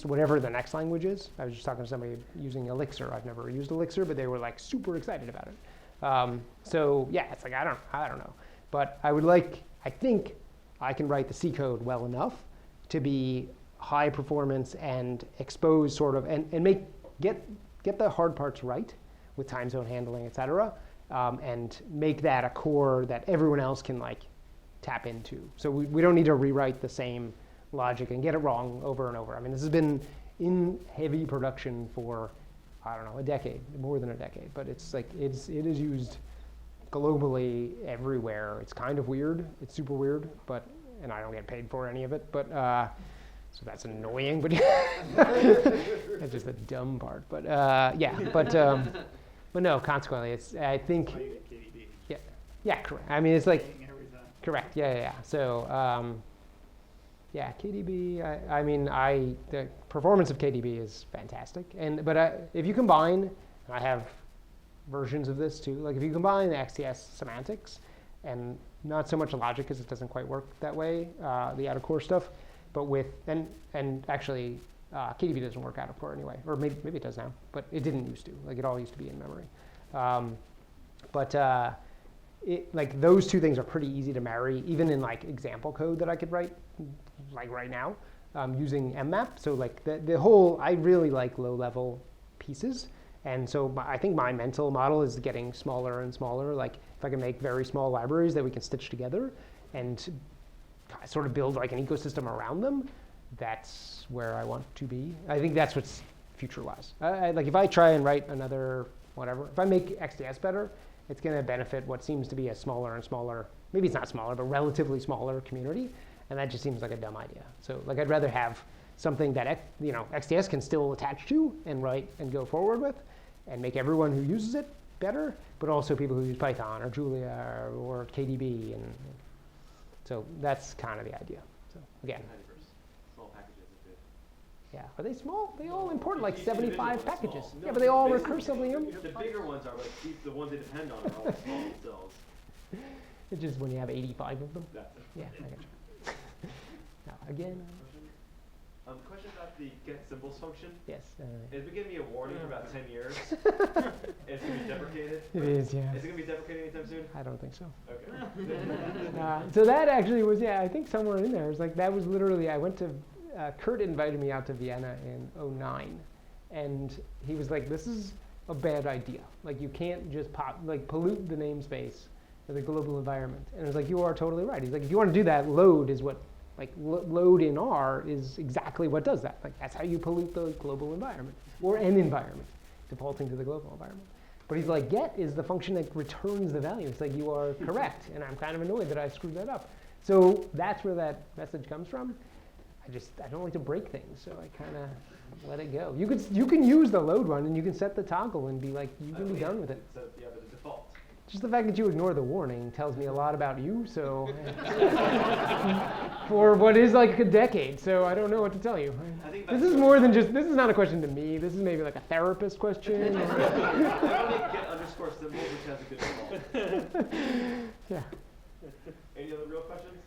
whatever the next language is. I was just talking to somebody using Elixir. I've never used Elixir, but they were like super excited about it. So yeah, it's like I don't know, but I think I can write the C code well enough to be high performance and expose sort of and get the hard parts right with time zone handling, et cetera, and make that a core that everyone else can like tap into. So we don't need to rewrite the same logic and get it wrong over and over. I mean, this has been in heavy production for, I don't know, a decade, more than a decade. But it's like it is used globally everywhere. It's kind of weird. It's super weird, and I don't get paid for any of it. But so that's annoying. But that's just the dumb part. But yeah. But no. Consequently, I think. Oh, you get KDB. Yeah. Correct. I mean, it's like. Correct. Yeah. So. Yeah, KDB. I mean, the performance of KDB is fantastic. But if you combine, and I have versions of this too. Like if you combine the XTS semantics and not so much logic because it doesn't quite work that way, the out of core stuff, but with and actually KDB doesn't work out of core anyway, or maybe it does now, but it didn't used to. Like it all used to be in memory. Like those two things are pretty easy to marry, even in like example code that I could write, like right now, using mmap. So like the whole, I really like low level pieces, and so I think my mental model is getting smaller and smaller. Like if I can make very small libraries that we can stitch together, and sort of build like an ecosystem around them, that's where I want to be. I think that's what's future-wise. Like if I try and write another whatever, if I make XDS better, it's going to benefit what seems to be a smaller and smaller, maybe it's not smaller, but relatively smaller community. And that just seems like a dumb idea. So like I'd rather have something that XDS can still attach to and write and go forward with and make everyone who uses it better, but also people who use Python or Julia or KDB. And so that's kind of the idea. So again. Small packages are good. Yeah, are they small? They all import like Each 75 individual is packages. small. No, Yeah, but they all basically, recursively. The bigger ones are like the ones they depend on are all small themselves. It's just when you have 85 of them. That's it. Yeah, I got you. Now, again. Question about the get symbols function. Yes. It's been giving me a warning for about 10 years. It's going to be deprecated. It is, yeah. Is it going to be deprecated anytime soon? I don't think so. Okay. So that actually was, I think somewhere in there. It was like, that was literally, I went to, Kurt invited me out to Vienna in 2009. And he was like, this is a bad idea. Like, you can't just pollute the namespace of the global environment. And I was like, you are totally right. He's like, if you want to do that, load is what, load in R is exactly what does that. Like, that's how you pollute the global environment, or an environment, defaulting to the global environment. But he's like, get is the function that returns the value. It's like, you are correct, and I'm kind of annoyed that I screwed that up. So that's where that message comes from. I don't like to break things, so I kind of let it go. You can use the load one, and you can set the toggle and be like, you can be done with it. So, yeah, but the default. Just the fact that you ignore the warning tells me a lot about you, so for what is like a decade, so I don't know what to tell you. This is more than just, this is not a question to me, this is maybe like a therapist question. I only get underscore symbols, which has a good default. Yeah. Any other real questions?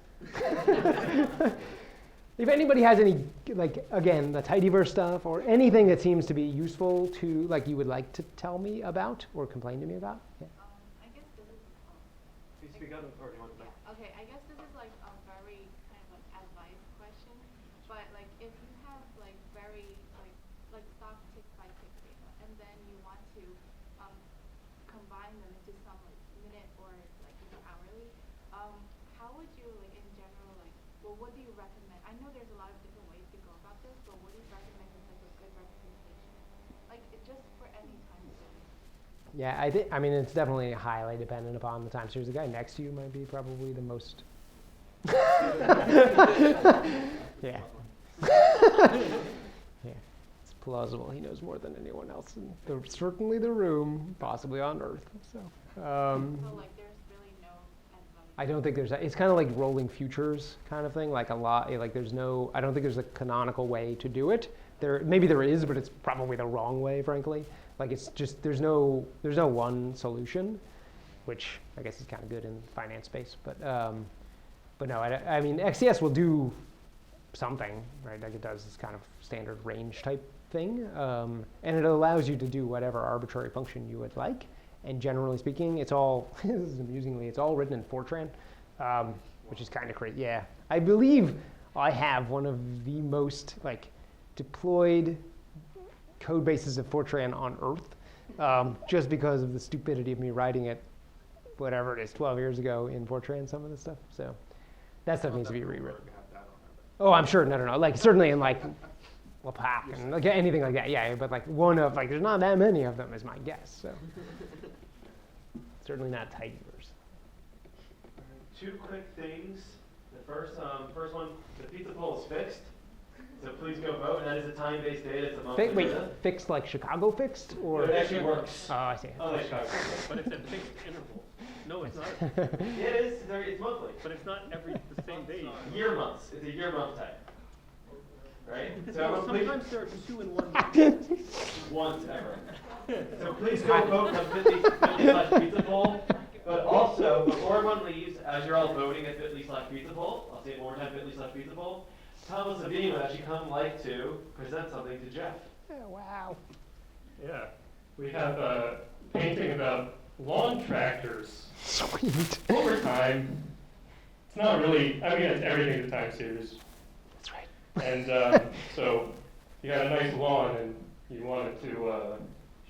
If anybody has any, like, again, the tidyverse stuff or anything that seems to be useful to, like, you would like to tell me about or complain to me about? Yeah. Can you speak up, or do you want to? Okay, I guess this is like a very kind of like advice question, but like if you have like very like stock tick by tick data, and then you want to combine them into some like minute or like hourly, how would you like in general what do you recommend? I know there's a lot of different ways to go about this, but what do you recommend is like a good representation, like just for any time series? Yeah, I mean, it's definitely highly dependent upon the time series. The guy next to you might be probably the most. Yeah. Yeah, it's plausible. He knows more than anyone else in certainly the room, possibly on Earth. So Like, there's really no advice. I don't think there's. It's kind of like rolling futures kind of thing. Like a lot. Like there's no. I don't think there's a canonical way to do it. Maybe there is, but it's probably the wrong way, frankly. Like it's just there's no one solution, which I guess is kind of good in finance space. But no, I mean XCS will do something, right? Like it does this kind of standard range type thing. And it allows you to do whatever arbitrary function you would like. And generally speaking, it's all, this is amusingly, it's all written in Fortran, which is kind of crazy. Yeah, I believe I have one of the most like deployed code bases of Fortran on Earth, just because of the stupidity of me writing it, whatever it is, 12 years ago in Fortran, some of this stuff. So that stuff needs to be rewritten. Oh, I'm sure. No. Like certainly in like Lepak and like anything like that. Yeah, but like one of like there's not that many of them is my guess. So certainly not tidyverse. Two quick things. The first one, the pizza poll is fixed. So please go vote, and that is a time-based data. It's a monthly data. Fixed like Chicago fixed, or? It actually works. Oh, I see. Unlike Chicago. But it's at fixed intervals. No, it's not. Yeah, it is. It's monthly. But it's not the same day. Year months. It's a year-month type. Right? So So please, sometimes there are 2 in 1 month. once ever. So please go vote on bit.ly/pizza poll. But also, before everyone leaves, as you're all voting at bit.ly/pizza poll, I'll say it one more time, bit.ly/pizza poll, Thomas Sabine would actually like to present something to Jeff. Oh, wow. Yeah, we have a painting about lawn tractors. Sweet. Over time, it's not really, I mean, it's everything in the time series. That's right. And so you got a nice lawn and you want it to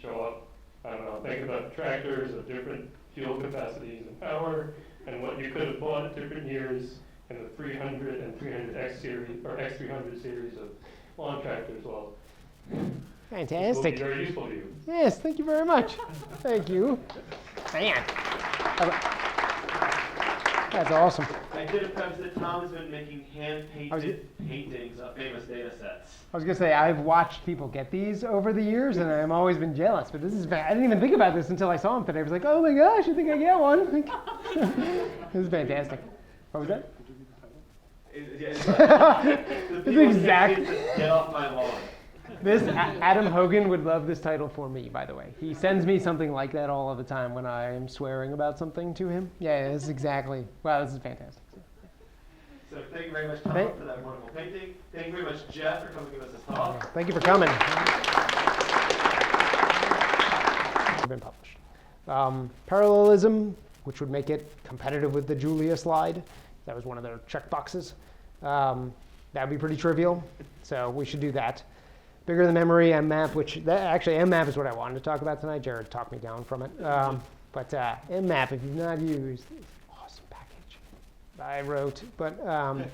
show up, I don't know, think about tractors of different fuel capacities and power and what you could have bought at different years in the 300 and 300X series, or X300 series of lawn tractors. Well, this will be Fantastic. very useful to you. Yes, thank you very much. Thank you. Man. That's awesome. I did a preface that Tom has been making hand-painted paintings of famous data sets. I was going to say, I've watched people get these over the years, and I've always been jealous, but this is I didn't even think about this until I saw him today. I was like, oh my gosh, I think I get one. This is fantastic. What was that? The people exact- say, Get off my lawn. Adam Hogan would love this title for me, by the way. He sends me something like that all of the time when I am swearing about something to him. Yeah, this is exactly. Wow, this is fantastic. So thank you very much, Tom, for that wonderful painting. Thank you very much, Jeff, for coming to give us this talk. Thank you for coming. Been published. Parallelism, which would make it competitive with the Julia slide. That was one of their checkboxes. That would be pretty trivial, so we should do that. Bigger than memory, mmap, which actually mmap is what I wanted to talk about tonight. Jared talked me down from it. But mmap, if you've not used, it's an awesome package I wrote, but I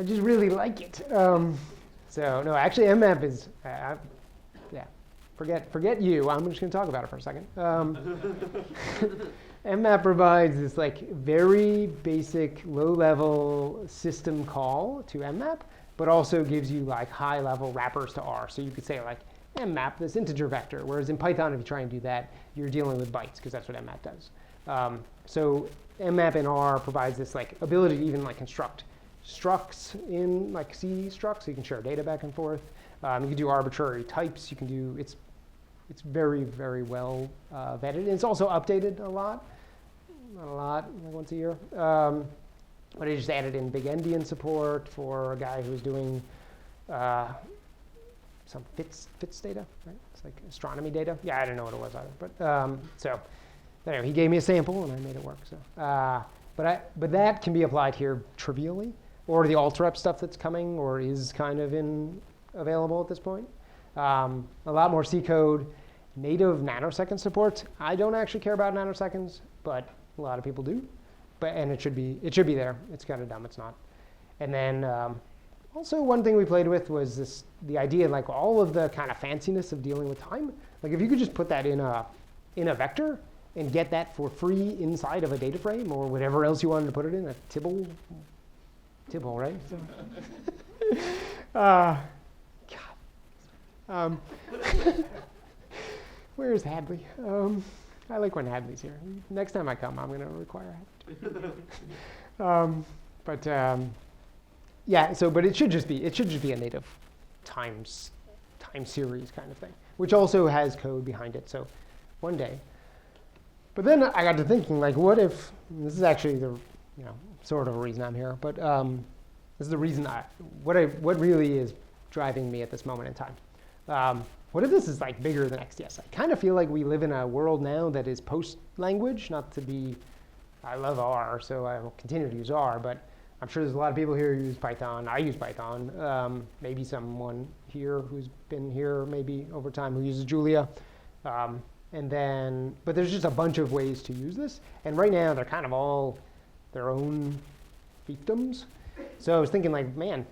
just really like it. So no, actually mmap is, yeah, forget you. I'm just going to talk about it for a second. mmap provides this like very basic low-level system call to mmap, but also gives you like high-level wrappers to R. So you could say like mmap this integer vector, whereas in Python, if you try and do that, you're dealing with bytes because that's what mmap does. So mmap in R provides this like ability to even like construct structs in like C structs, so you can share data back and forth. You can do arbitrary types. You can do it's very, very well vetted, and it's also updated a lot. Not a lot, like once a year. But I just added in big endian support for a guy who's doing some FITS data, right? It's like astronomy data. Yeah, I didn't know what it was either. But so anyway, he gave me a sample and I made it work. So, but that can be applied here trivially, or the Alterep stuff that's coming or is kind of available at this point. A lot more C code, native nanosecond support. I don't actually care about nanoseconds, but a lot of people do. And it should be there. It's kind of dumb it's not. And then also one thing we played with was the idea like all of the kind of fanciness of dealing with time. Like if you could just put that in a vector and get that for free inside of a data frame or whatever else you wanted to put it in, a Tibble, right? So, God. Where's Hadley? I like when Hadley's here. Next time I come, I'm going to require Hadley. Yeah. So, but it should just be a native time series kind of thing, which also has code behind it. So, one day. But then I got to thinking, like, what if this is actually the sort of a reason I'm here, but this is the reason what really is driving me at this moment in time. What if this is like bigger than XDS? I kind of feel like we live in a world now that is post-language, not to be, I love R, so I will continue to use R, but I'm sure there's a lot of people here who use Python. I use Python. Maybe someone here who's been here maybe over time who uses Julia. But there's just a bunch of ways to use this. And right now, they're kind of all their own fiefdoms. So I was thinking like, man,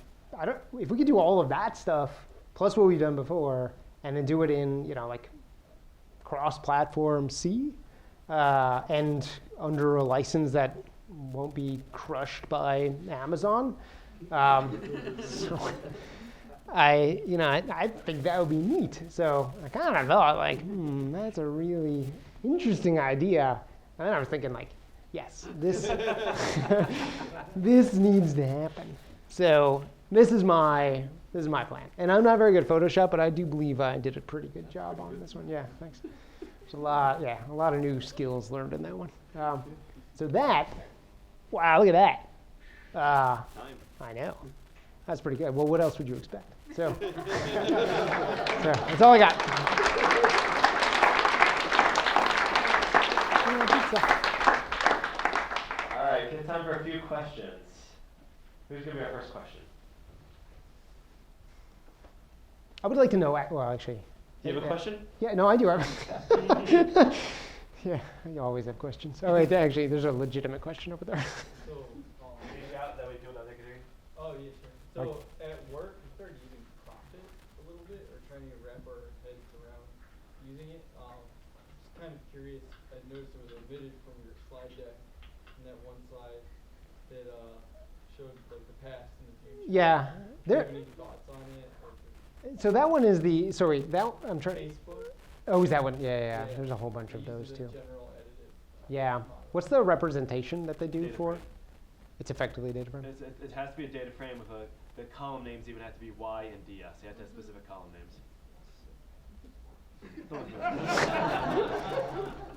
if we could do all of that stuff, plus what we've done before, and then do it in, like cross-platform C, and under a license that won't be crushed by Amazon. So I think that would be neat. So I kind of thought like, that's a really interesting idea. And then I was thinking like, yes, this this needs to happen. So this is my plan. And I'm not very good at Photoshop, but I do believe I did a pretty good job on this one. Yeah, thanks. There's a lot of new skills learned in that one. So that, wow, look at that. I know. That's pretty good. Well, what else would you expect? So, that's all I got. All right, it's time for a few questions. Who's going to be our first question? I would like to know, well, actually. Do you have a question? Yeah, no, I do have. Yeah, you always have questions. Oh, wait, actually, there's a legitimate question over there. So, Can you shout that we do another degree? oh yeah, sure. So at work, we started using profit a little bit, or trying to wrap our heads around using it. Just kind of curious. I noticed it was omitted from your slide deck, in that one slide that showed like the past and the future. Yeah, Do you there. have any thoughts on it? Or So that one is I'm trying. Facebook? Oh, is that one? Yeah. There's a whole bunch of Use those the too. general edited, Yeah. model. What's the representation that they do Data for? frame. It's effectively data frame. It has to be a data frame with the column names even have to be Y and DS. You have to have specific column names.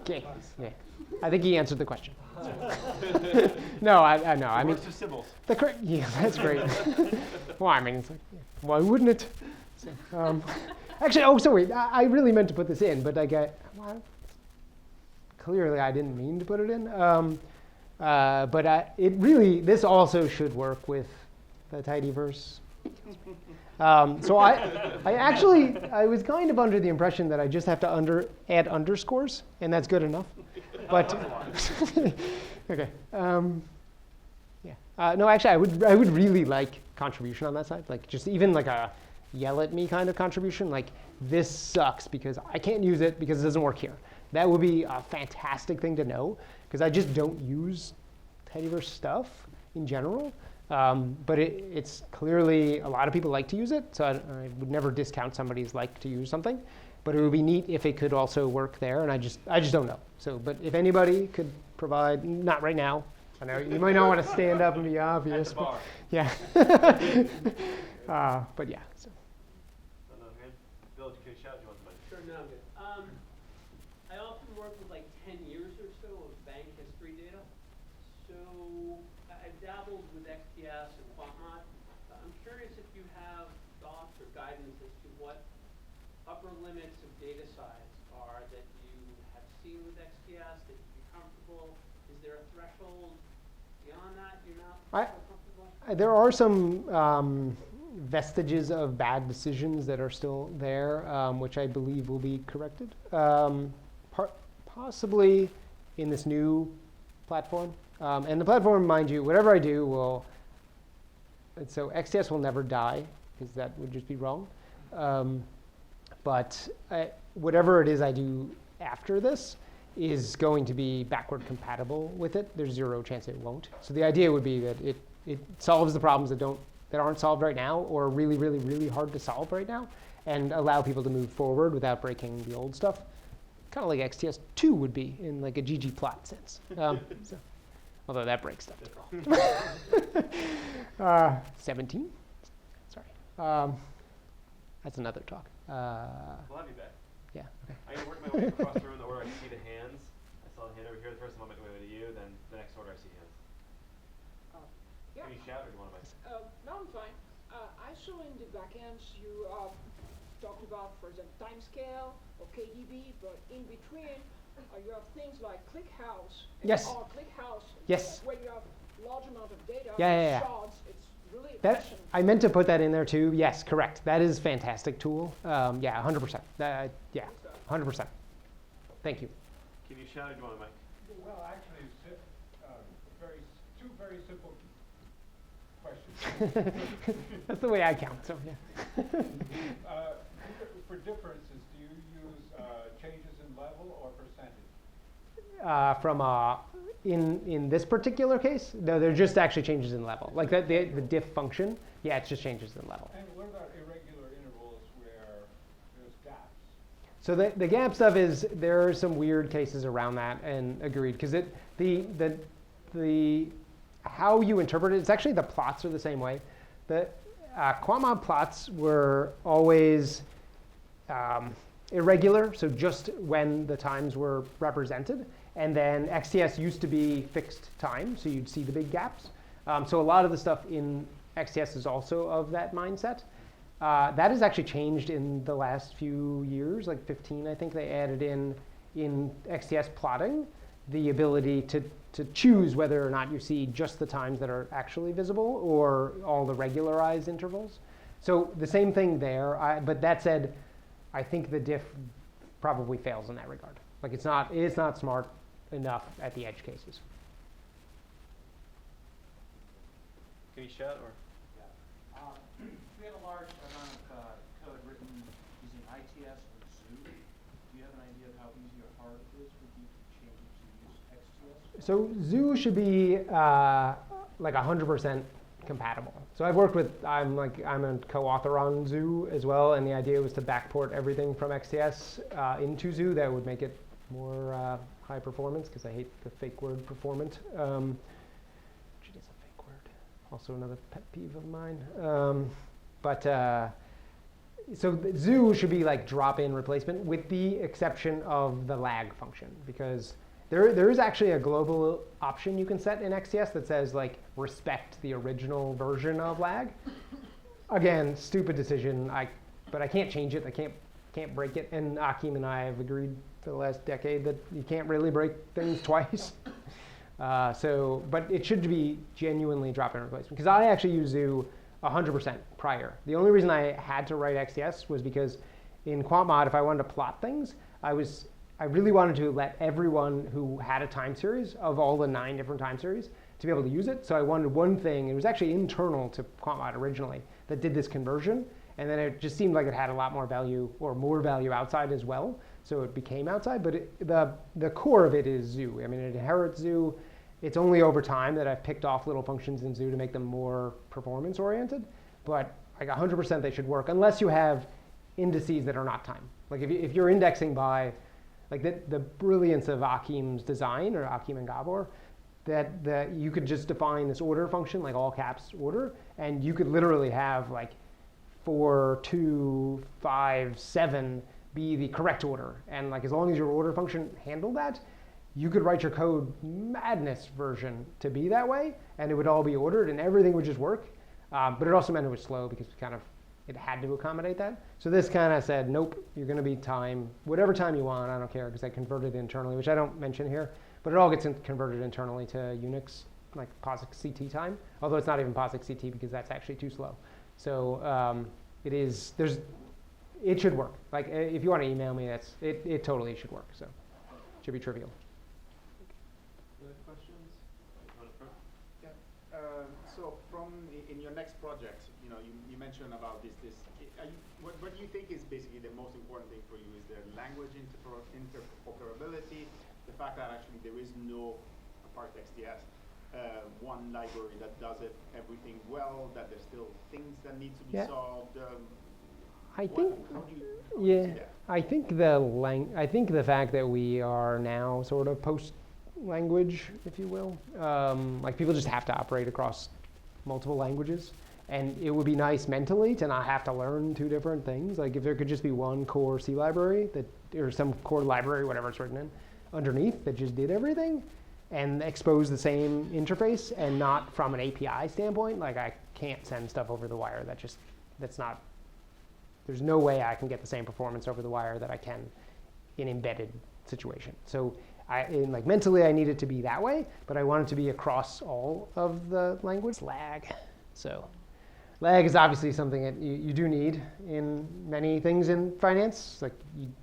Okay. Yeah. I think he answered the question. No, I know. I mean, Works for Sybil's. yeah, that's great. Well, I mean, it's like, yeah, why wouldn't it? So, actually, sorry, I really meant to put this in, but clearly I didn't mean to put it in. But this also should work with the tidyverse. So I was kind of under the impression that I just have to add underscores, and that's good enough. But okay, yeah. No, actually, I would really like contribution on that side, like just even like a yell at me kind of contribution, like this sucks because I can't use it because it doesn't work here. That would be a fantastic thing to know, because I just don't use tidyverse stuff in general. But it's clearly a lot of people like to use it, so I would never discount somebody's like to use something. But it would be neat if it could also work there, and I just don't know. So, but if anybody could provide, not right now. I know you might not want to stand up and be obvious, but yeah. But yeah. So. Bill, can you shout? Do you want the mic? Sure, no, I'm good. I often work with like 10 years or so of bank history data. So I've dabbled with XPS and whatnot. I'm curious if you have thoughts or guidance as to what upper limits of data size are that you have seen with XPS that you'd be comfortable. Is there a threshold beyond that you're not so comfortable? There are some vestiges of bad decisions that are still there, which I believe will be corrected. Possibly in this new platform. And the platform, mind you, whatever I do so XDS will never die, because that would just be wrong. But whatever it is I do after this is going to be backward compatible with it. There's zero chance it won't. So the idea would be that it solves the problems that aren't solved right now, or are really, really, really hard to solve right now, and allow people to move forward without breaking the old stuff. Kind of like XTS2 would be in like a ggplot sense. So, although that breaks stuff too. 17? Sorry. That's another talk. We'll have you back. Yeah. Okay. I'm going to work my way across the room in the order I see the hands. I saw the hand over here. The first time I make my way to you, then the next order I see hands. Yeah. Can you shout or do you want to mic? No, I'm fine. I saw in the backends you talked about, for example, timescale or KDB, but in between you have things like ClickHouse. Yes. Or ClickHouse. Yes. Where you have large amount of data. Yeah. Shards. It's really That, efficient. I meant to put that in there too. Yes, correct. That is a fantastic tool. Yeah, 100%. Yeah, 100%. Thank you. Can you shout or do you want a mic? Well, actually, two very simple questions. That's the way I count. So yeah. For differences, do you use changes in level or percentage? In this particular case, no, they're just actually changes in level. Like the diff function, yeah, it's just changes in level. And what about irregular intervals where there's gaps? So the gap stuff is, there are some weird cases around that, and agreed, because the how you interpret it, it's actually the plots are the same way. The quantmod plots were always irregular, so just when the times were represented. And then XTS used to be fixed time, so you'd see the big gaps. So a lot of the stuff in XTS is also of that mindset. That has actually changed in the last few years, like 15, I think they added in XTS plotting the ability to choose whether or not you see just the times that are actually visible or all the regularized intervals. So the same thing there, but that said, I think the diff probably fails in that regard. Like it's not smart enough at the edge cases. Can you shout or? We have a large amount of code written using ITS or Zoo. Do you have an idea of how easy or hard it is for you to change it to use XTS? So Zoo should be like 100% compatible. So I've worked with, I'm a co-author on Zoo as well, and the idea was to backport everything from XTS into Zoo. That would make it more high performance, because I hate the fake word performant. Which is a fake word. Also another pet peeve of mine. So Zoo should be like drop-in replacement, with the exception of the lag function, because there is actually a global option you can set in XTS that says like respect the original version of lag. Again, stupid decision. But I can't change it. I can't break it. And Akim and I have agreed for the last decade that you can't really break things twice. But it should be genuinely drop-in replacement, because I actually use Zoo 100% prior. The only reason I had to write XTS was because in QuantMod, if I wanted to plot things, I really wanted to let everyone who had a time series of all the 9 different time series to be able to use it. So I wanted one thing, it was actually internal to QuantMod originally, that did this conversion. And then it just seemed like it had a lot more value, or more value outside as well. So it became outside, but the core of it is Zoo. I mean, it inherits Zoo. It's only over time that I've picked off little functions in Zoo to make them more performance oriented. But like 100% they should work, unless you have indices that are not time. Like if you're indexing by, like the brilliance of Akim's design, or Akim and Gabor, that you could just define this order function, like all caps order, and you could literally have like 4, 2, 5, 7 be the correct order. And like as long as your order function handled that, you could write your code madness version to be that way, and it would all be ordered, and everything would just work. But it also meant it was slow, because it had to accommodate that. So this kind of said, nope, you're going to be time, whatever time you want, I don't care, because I converted it internally, which I don't mention here. But it all gets converted internally to Unix, like POSIX CT time, although it's not even POSIX CT, because that's actually too slow. So it should work. Like if you want to email me, it totally should work. So it should be trivial. Other questions? Yeah. So in your next project, you mentioned about this. What do you think is basically the most important thing for you? Is there language interoperability? The fact that actually there is no, apart XTS, one library that does everything well, that there's still things that need to be solved. I think the fact that we are now sort of post-language, if you will, like people just have to operate across multiple languages, and it would be nice mentally to not have to learn 2 different things. Like if there could just be one core C library or some core library, whatever it's written in, underneath that just did everything, and expose the same interface, and not from an API standpoint. Like I can't send stuff over the wire. That's not, there's no way I can get the same performance over the wire that I can in embedded situation. So mentally I need it to be that way, but I want it to be across all of the language. Lag. So lag is obviously something that you do need in many things in finance. Like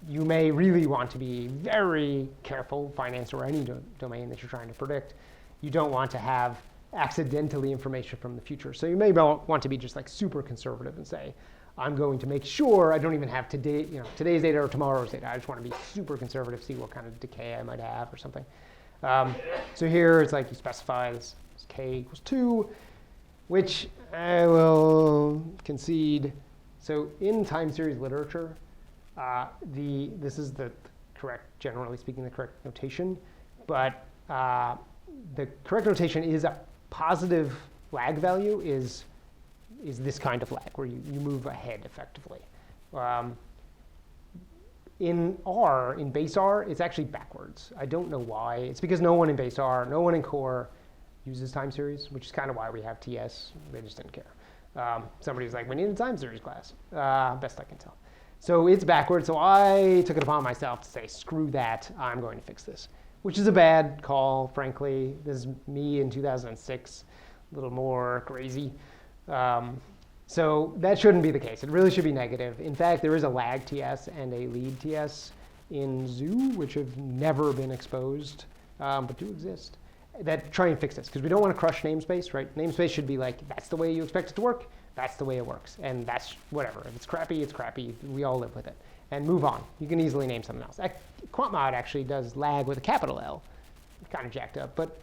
you may really want to be very careful, finance or any domain that you're trying to predict. You don't want to have accidentally information from the future. So you may want to be just like super conservative and say, I'm going to make sure I don't even have today's data or tomorrow's data. I just want to be super conservative, see what kind of decay I might have or something. So here it's like you specify this k equals 2, which I will concede. So in time series literature, this is the correct, generally speaking, the correct notation. But the correct notation is a positive lag value is this kind of lag, where you move ahead effectively. In R, in base R, it's actually backwards. I don't know why. It's because no one in base R, no one in core uses time series, which is kind of why we have TS. They just didn't care. Somebody was like, we need a time series class. Best I can tell. So it's backwards. So I took it upon myself to say, screw that. I'm going to fix this, which is a bad call, frankly. This is me in 2006, a little more crazy. So that shouldn't be the case. It really should be negative. In fact, there is a lag TS and a lead TS in Zoo, which have never been exposed, but do exist, that try and fix this. Because we don't want to crush namespace, right? Namespace should be like, that's the way you expect it to work. That's the way it works. And that's whatever. If it's crappy, it's crappy. We all live with it. And move on. You can easily name something else. QuantMod actually does lag with a capital L. Kind of jacked up. But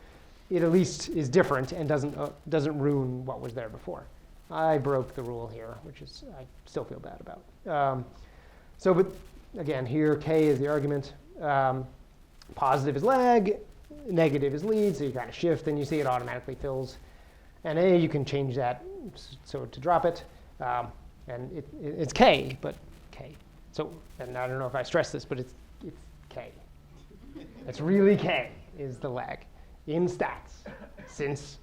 it at least is different and doesn't ruin what was there before. I broke the rule here, which is I still feel bad about. But again, here k is the argument. Positive is lag, negative is lead, so you kind of shift and you see it automatically fills. And A, you can change that so to drop it. And it's k, but k. So, and I don't know if I stress this, but it's k. It's really k is the lag in stats since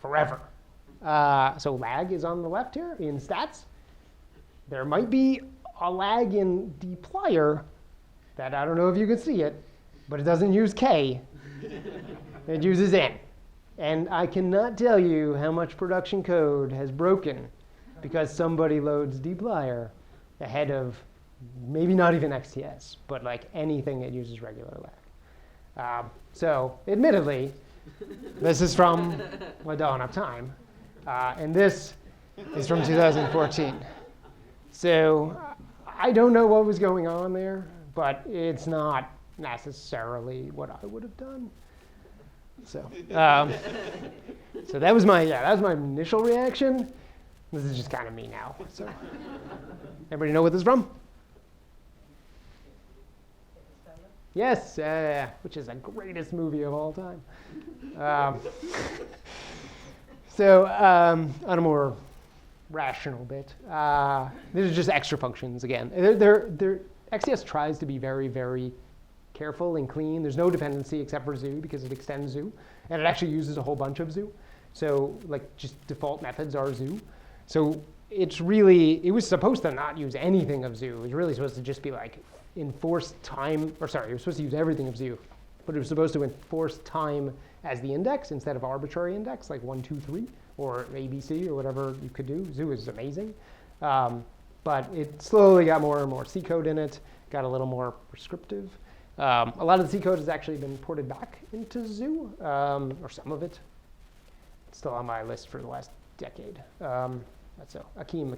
forever. So lag is on the left here in stats. There might be a lag in dplyr that I don't know if you can see it, but it doesn't use k. It uses n. And I cannot tell you how much production code has broken because somebody loads dplyr ahead of maybe not even XTS, but like anything that uses regular lag. So admittedly, this is from the dawn of time. And this is from 2014. So I don't know what was going on there, but it's not necessarily what I would have done. So, so that was my initial reaction. This is just kind of me now. So, everybody know what this is from? Yes, which is the greatest movie of all time. So on a more rational bit, these are just extra functions again. XDS tries to be very, very careful and clean. There's no dependency except for Zoo because it extends Zoo. And it actually uses a whole bunch of Zoo. So like just default methods are Zoo. So it was supposed to not use anything of Zoo. It was really supposed to just be like enforce time, it was supposed to use everything of Zoo. But it was supposed to enforce time as the index instead of arbitrary index, like 1, 2, 3, or ABC, or whatever you could do. Zoo is amazing. But it slowly got more and more C code in it, got a little more prescriptive. A lot of the C code has actually been ported back into Zoo, or some of it. It's still on my list for the last decade. So Akeem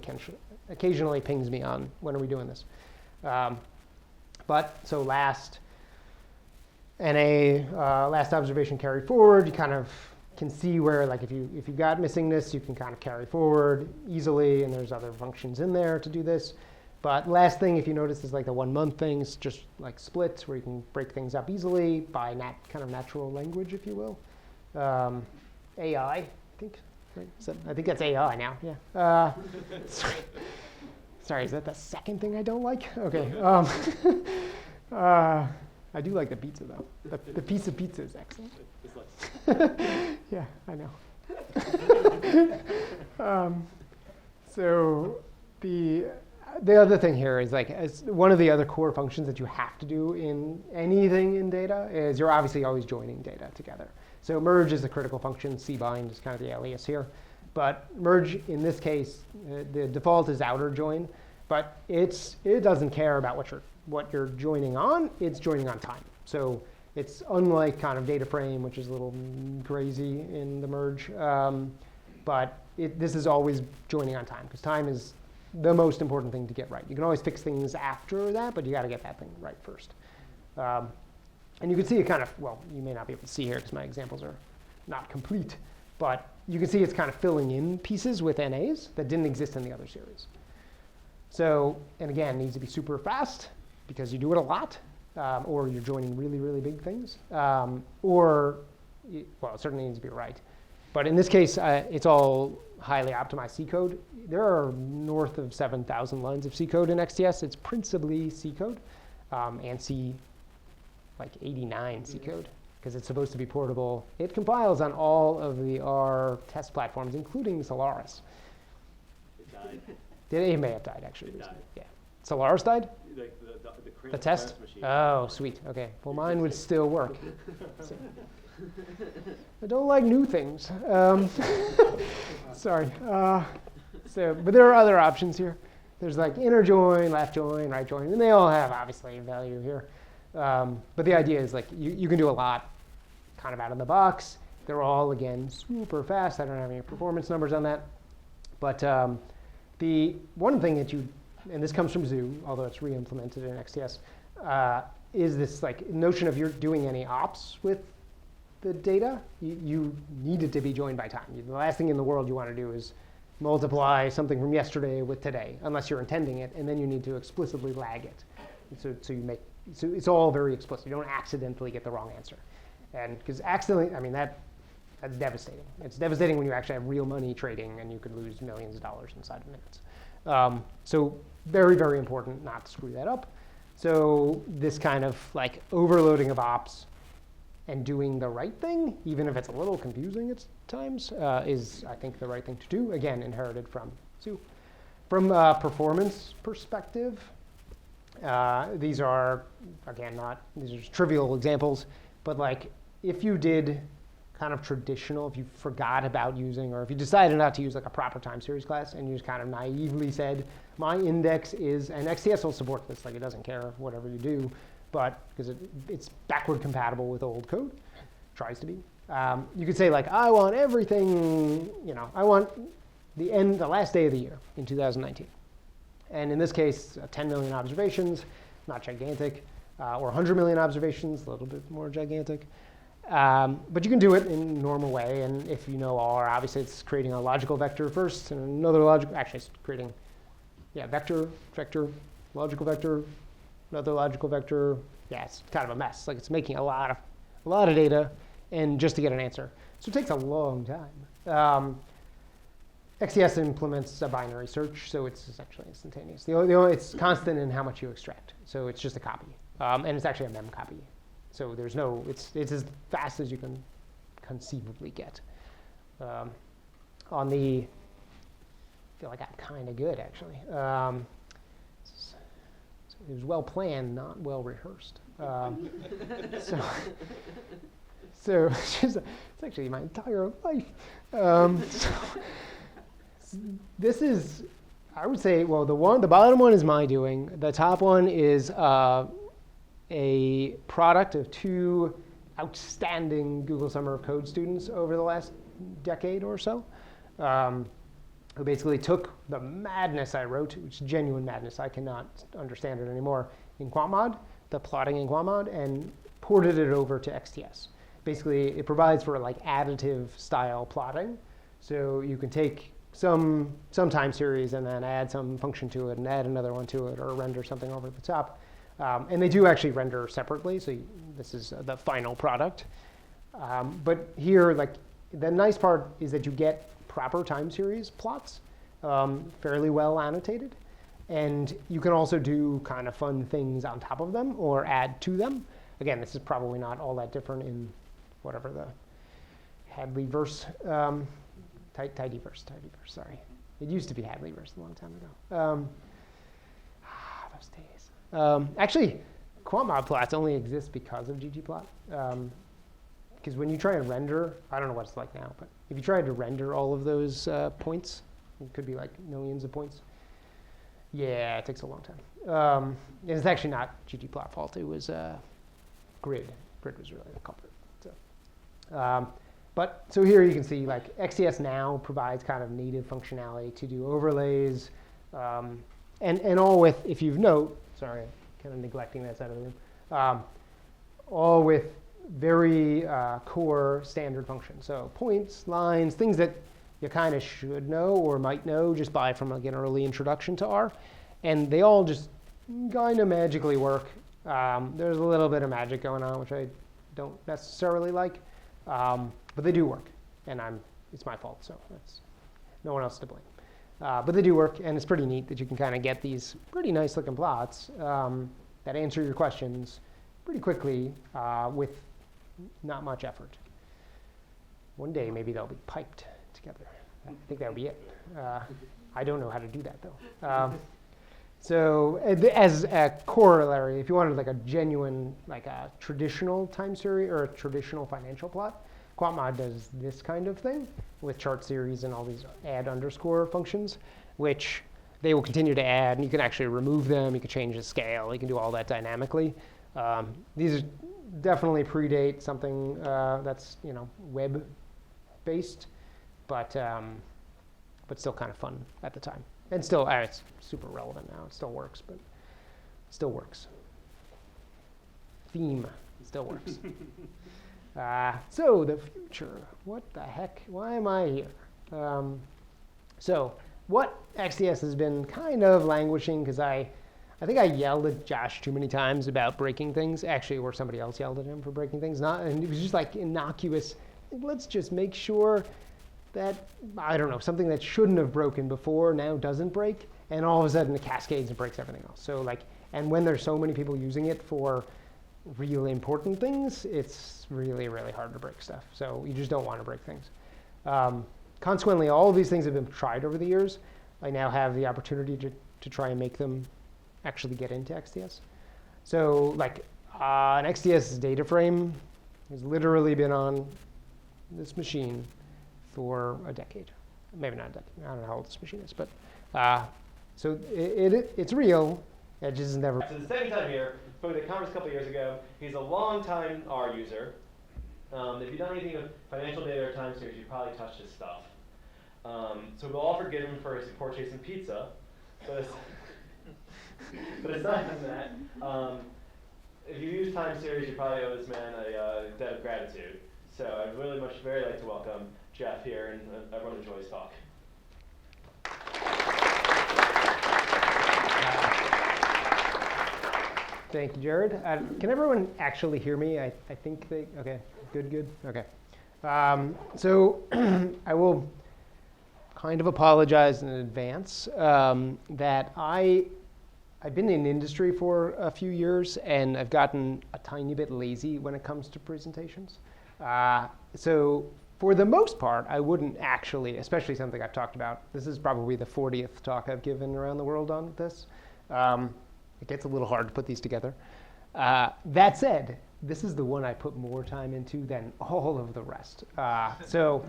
occasionally pings me on, when are we doing this? But so last observation carried forward, you kind of can see where, like, if you've got missingness, you can kind of carry forward easily, and there's other functions in there to do this. But last thing, if you notice, is like the 1 month things, just like splits, where you can break things up easily by kind of natural language, if you will. AI, I think. Right? I think that's AI now. Yeah. Sorry, is that the second thing I don't like? Okay. I do like the pizza though. The piece of pizza is excellent. It's like, Yeah, I know. So the other thing here is like as one of the other core functions that you have to do in anything in data is you're obviously always joining data together. So merge is a critical function. cbind is kind of the alias here. But merge in this case, the default is outer join, but it doesn't care about what you're joining on. It's joining on time. So it's unlike kind of data frame, which is a little crazy in the merge. But this is always joining on time, because time is the most important thing to get right. You can always fix things after that, but you got to get that thing right first. And you can see it kind of, well, you may not be able to see here because my examples are not complete, but you can see it's kind of filling in pieces with NAs that didn't exist in the other series. So, and again, it needs to be super fast because you do it a lot, or you're joining really, really big things, well, it certainly needs to be right. But in this case, it's all highly optimized C code. There are north of 7,000 lines of C code in XTS. It's principally C code and C, like 89 C code, because it's supposed to be portable. It compiles on all of the R test platforms, including Solaris. it died. It may have died, actually. It died. Yeah. Solaris died? Like The test? machine. Oh, sweet. OK. Well, mine would still work. So, I don't like new things. Sorry. But there are other options here. There's like inner join, left join, right join, and they all have obviously value here. But the idea is like you can do a lot kind of out of the box. They're all, again, super fast. I don't have any performance numbers on that. But the one thing that and this comes from Zoo, although it's re-implemented in XTS, is this like notion of you're doing any ops with the data. You need it to be joined by time. The last thing in the world you want to do is multiply something from yesterday with today, unless you're intending it, and then you need to explicitly lag it. So it's all very explicit. You don't accidentally get the wrong answer. And because accidentally, I mean, that's devastating. It's devastating when you actually have real money trading and you could lose millions of dollars inside of minutes. So very, very important not to screw that up. So this kind of like overloading of ops and doing the right thing, even if it's a little confusing at times, is, I think, the right thing to do. Again, inherited from Zoo. From a performance perspective, these are, again, these are just trivial examples, but like if you did kind of traditional, if you forgot about using, or if you decided not to use like a proper time series class and you just kind of naively said, my index is, and XTS will support this, like it doesn't care whatever you do, but because it's backward compatible with old code, tries to be. You could say like, I want everything, I want the last day of the year in 2019. And in this case, 10 million observations, not gigantic, or 100 million observations, a little bit more gigantic. But you can do it in a normal way. And if you know R, obviously it's creating a logical vector first, and another logical, actually it's creating, vector, logical vector, another logical vector. Yeah, it's kind of a mess. Like it's making a lot of data, and just to get an answer. So it takes a long time. XTS implements a binary search, so it's essentially instantaneous. It's constant in how much you extract. So it's just a copy. And it's actually a mem copy. So there's no, it's as fast as you can conceivably get. On the, I feel like I'm kind of good, actually. It was well planned, not well rehearsed. So it's actually my entire life. This is, I would say, well, the bottom one is my doing. The top one is a product of two outstanding Google Summer of Code students over the last decade or so, who basically took the madness I wrote, which is genuine madness, I cannot understand it anymore, in QuantMod, the plotting in QuantMod, and ported it over to XTS. Basically, it provides for like additive style plotting. So you can take some time series and then add some function to it and add another one to it or render something over the top. And they do actually render separately, so this is the final product. But here, like, the nice part is that you get proper time series plots, fairly well annotated. And you can also do kind of fun things on top of them or add to them. Again, this is probably not all that different in whatever the Hadley-verse, tidyverse, sorry. It used to be Hadley-verse a long time ago. Those days. Actually, quantmod plots only exist because of ggplot. Because when you try and render, I don't know what it's like now, but if you try to render all of those points, it could be like millions of points. Yeah, it takes a long time. And it's actually not ggplot fault. It was grid. Grid was really the culprit. So here you can see like XDS now provides kind of native functionality to do overlays, and all with, if you note, sorry, I'm kind of neglecting that side of the room, all with very core standard functions. So points, lines, things that you kind of should know or might know just by from like an early introduction to R. And they all just kind of magically work. There's a little bit of magic going on, which I don't necessarily like. But they do work. And it's my fault, so that's no one else to blame. But they do work, and it's pretty neat that you can kind of get these pretty nice looking plots that answer your questions pretty quickly with not much effort. One day, maybe they'll be piped together. I think that would be it. I don't know how to do that, though. So as a corollary, if you wanted like a genuine, like a traditional time series or a traditional financial plot, quantmod does this kind of thing with chart series and all these add underscore functions, which they will continue to add, and you can actually remove them. You can change the scale. You can do all that dynamically. These definitely predate something that's web-based, but still kind of fun at the time. And still, it's super relevant now. It still works, but still works. Theme still works. So the future, what the heck? Why am I here? So what XDS has been kind of languishing, because I think I yelled at Josh too many times about breaking things, actually, or somebody else yelled at him for breaking things. And it was just like innocuous. Let's just make sure that, I don't know, something that shouldn't have broken before now doesn't break, and all of a sudden it cascades and breaks everything else. So like, and when there's so many people using it for really important things, it's really, really hard to break stuff. So you just don't want to break things. Consequently, all of these things have been tried over the years. I now have the opportunity to try and make them actually get into XDS. So like an XDS data frame has literally been on this machine for a decade. Maybe not a decade. I don't know how old this machine is, but so it's real. It just never. So the second time here, spoke at a conference a couple years ago. He's a long-time R user. If you've done anything with financial data or time series, you've probably touched his stuff. So we'll all forgive him for his purchasing pizza, but aside from that, if you use time series, you probably owe this man a debt of gratitude. So I'd very like to welcome Jeff here, and everyone enjoy his talk. Thank you, Jared. Can everyone actually hear me? I think okay, good, okay. So I will kind of apologize in advance that I've been in industry for a few years, and I've gotten a tiny bit lazy when it comes to presentations. So for the most part, I wouldn't actually, especially something I've talked about. This is probably the 40th talk I've given around the world on this. It gets a little hard to put these together. That said, this is the one I put more time into than all of the rest. So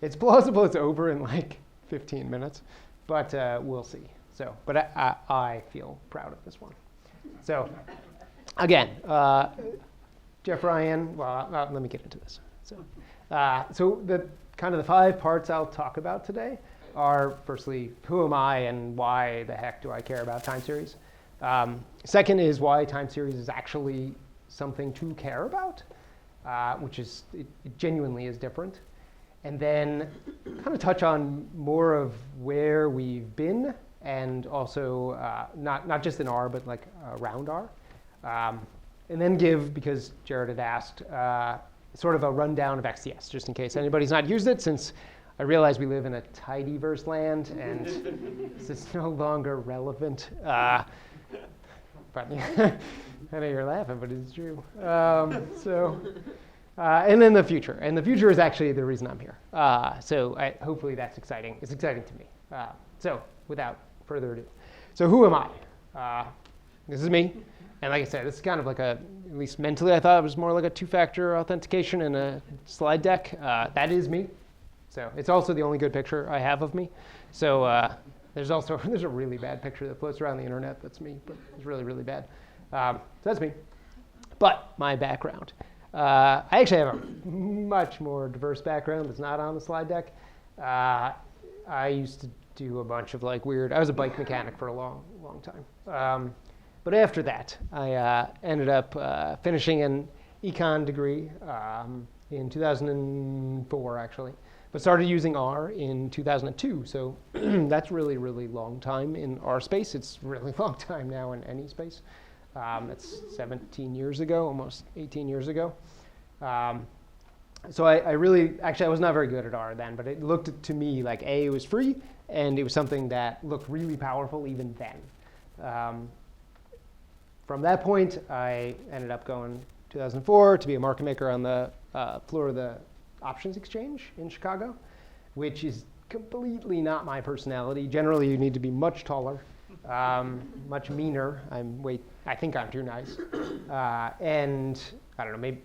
it's plausible it's over in like 15 minutes, but we'll see. So, but I feel proud of this one. So again, Jeff Ryan, well, let me get into this. So the kind of the 5 parts I'll talk about today are, firstly, who am I and why the heck do I care about time series? Second is why time series is actually something to care about, which is, it genuinely is different. And then kind of touch on more of where we've been, and also not just in R, but like around R. And then give, because Jared had asked, sort of a rundown of XDS, just in case anybody's not used it, since I realize we live in a tidyverse land, and this is no longer relevant. funny. I know you're laughing, but it's true. And then the future. And the future is actually the reason I'm here. Hopefully that's exciting. It's exciting to me. So without further ado. So who am I? This is me. And like I said, this is kind of like at least mentally, I thought it was more like a two-factor authentication in a slide deck. That is me. So it's also the only good picture I have of me. So there's a really bad picture that floats around the internet that's me, but it's really, really bad. So that's me. But my background. I actually have a much more diverse background that's not on the slide deck. I used to do a bunch of I was a bike mechanic for a long, long time. But after that, I ended up finishing an econ degree in 2004, actually. But started using R in 2002. So that's really, really long time in R space. It's a really long time now in any space. That's 17 years ago, almost 18 years ago. So I was not very good at R then, but it looked to me like it was free, and it was something that looked really powerful even then. From that point, I ended up going 2004 to be a market maker on the floor of the options exchange in Chicago, which is completely not my personality. Generally, you need to be much taller, much meaner. I think I'm too nice. And I don't know,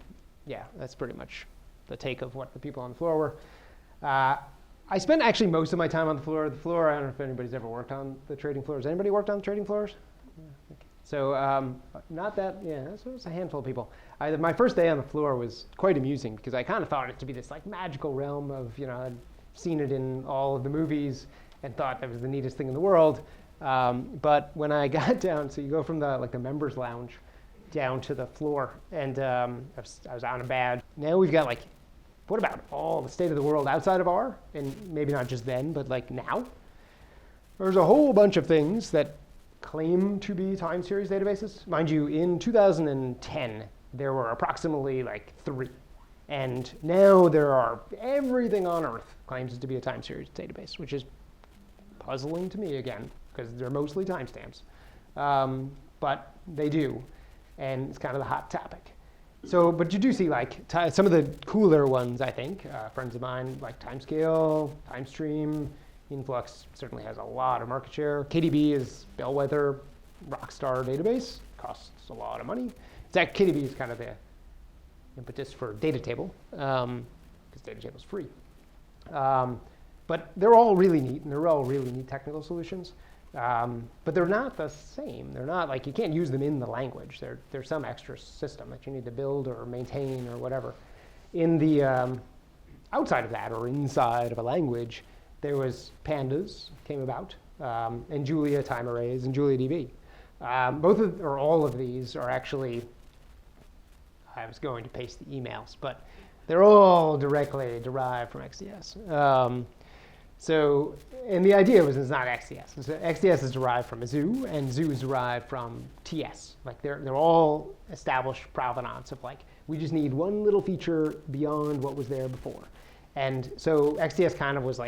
that's pretty much the take of what the people on the floor were. I spent actually most of my time on the floor. I don't know if anybody's ever worked on the trading floors. Anybody worked on the trading floors? Yeah, okay. So not that, so it was a handful of people. My first day on the floor was quite amusing because I kind of thought it to be this magical realm of, I'd seen it in all of the movies and thought that was the neatest thing in the world. But when I got down, so you go from the members lounge down to the floor, and I was on a badge. Now we've got what about all the state of the world outside of R? And maybe not just then, but now? There's a whole bunch of things that claim to be time series databases. Mind you, in 2010, there were approximately 3. And now there are, everything on Earth claims it to be a time series database, which is puzzling to me again, because they're mostly timestamps. But they do, and it's kind of the hot topic. So, but you do see some of the cooler ones, I think, friends of mine, like Timescale, TimeStream, Influx certainly has a lot of market share. KDB is bellwether, rockstar database, costs a lot of money. In fact, KDB is kind of the impetus for data table, because data table is free. But they're all really neat, and they're all really neat technical solutions. But they're not the same. They're not you can't use them in the language. There's some extra system that you need to build or maintain or whatever. In the outside of that or inside of a language, there was pandas came about, and Julia time arrays and JuliaDB. All of these are actually, I was going to paste the emails, but they're all directly derived from XDS. And the idea was it's not XDS. XDS is derived from a zoo, and zoo is derived from TS. They're all established provenance of we just need one little feature beyond what was there before. And so XDS kind of was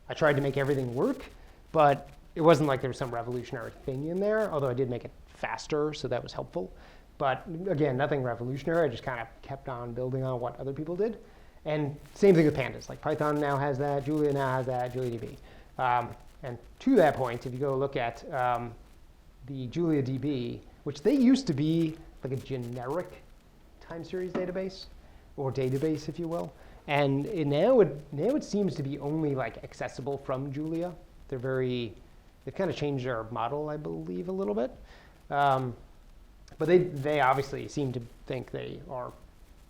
I tried to make everything work, but it wasn't there was some revolutionary thing in there, although I did make it faster, so that was helpful. But again, nothing revolutionary. I just kind of kept on building on what other people did. And same thing with pandas. Python now has that, Julia now has that, JuliaDB. And to that point, if you go look at the JuliaDB, which they used to be a generic time series database, or database, if you will. And now it seems to be only accessible from Julia. They've kind of changed their model, I believe, a little bit. But they obviously seem to think they are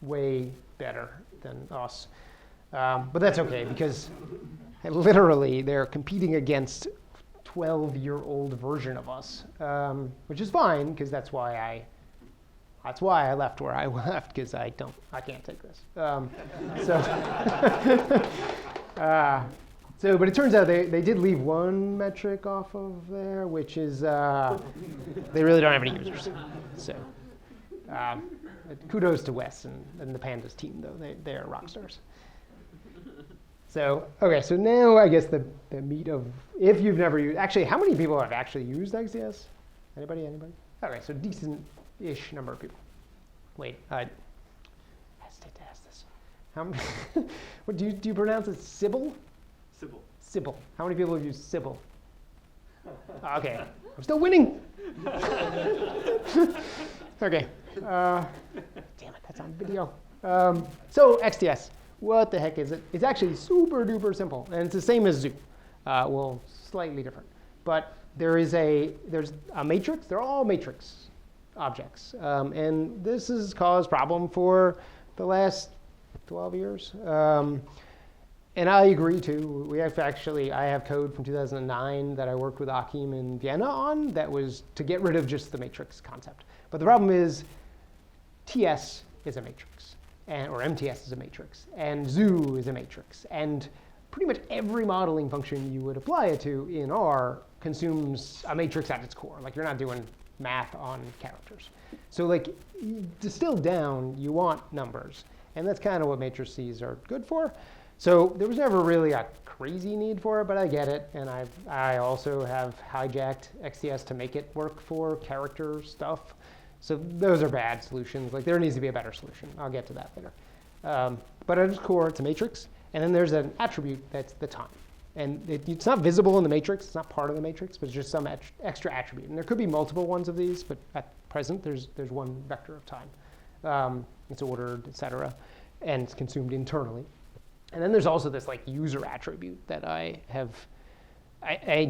way better than us. But that's okay, because literally they're competing against 12-year-old version of us, which is fine, because that's why I left where I left, because I can't take this. But it turns out they did leave one metric off of there, which is they really don't have any users. So kudos to Wes and the Pandas team, though. They are rock stars. So, okay, so now I guess the meat of, if you've never used, actually, how many people have actually used XDS? Anybody? Okay, so decent-ish number of people. Wait, I hesitate to ask this. How many, what do you pronounce it? Sybil? Sybil. Sybil. How many people have used Sybil? Okay, I'm still winning. Okay. Damn it, that's on video. So XTS, what the heck is it? It's actually super duper simple, and it's the same as Zoo. Well, slightly different. But there's a matrix. They're all matrix objects, and this has caused problem for the last 12 years. And I agree too. I have code from 2009 that I worked with Achim in Vienna on that was to get rid of just the matrix concept. But the problem is TS is a matrix, or MTS is a matrix, and Zoo is a matrix. And pretty much every modeling function you would apply it to in R consumes a matrix at its core. Like, you're not doing math on characters. So like, distilled down, you want numbers. And that's kind of what matrices are good for. So there was never really a crazy need for it, but I get it. And I also have hijacked XTS to make it work for character stuff. So those are bad solutions. Like, there needs to be a better solution. I'll get to that later. But at its core, it's a matrix. And then there's an attribute that's the time. And it's not visible in the matrix. It's not part of the matrix, but it's just some extra attribute. And there could be multiple ones of these, but at present, there's one vector of time. It's ordered, et cetera, and it's consumed internally. And then there's also this like user attribute that I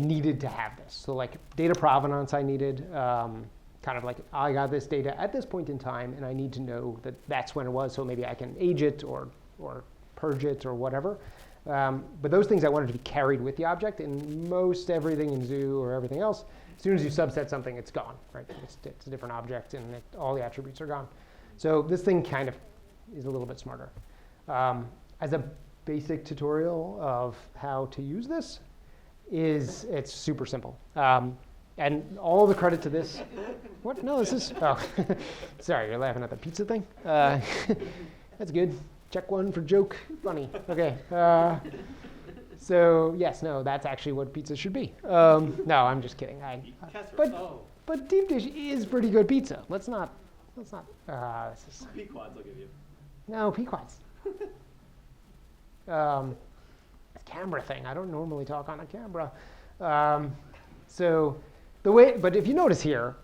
needed to have this. So like data provenance I needed, kind of like I got this data at this point in time, and I need to know that that's when it was, so maybe I can age it or purge it or whatever. But those things I wanted to be carried with the object. And most everything in Zoo or everything else, as soon as you subset something, it's gone, right? It's a different object, and all the attributes are gone. So this thing kind of is a little bit smarter. As a basic tutorial of how to use this it's super simple. And all the credit to this. What? No, this is, oh, sorry, you're laughing at the pizza thing? That's good. Check one for joke, funny. Okay. So yes, no, that's actually what pizza should be. No, I'm just kidding. But deep dish is pretty good pizza. Let's not, this is. Pequods I'll give you. No, Pequods. Camera thing. I don't normally talk on a camera. So the way, but if you notice here,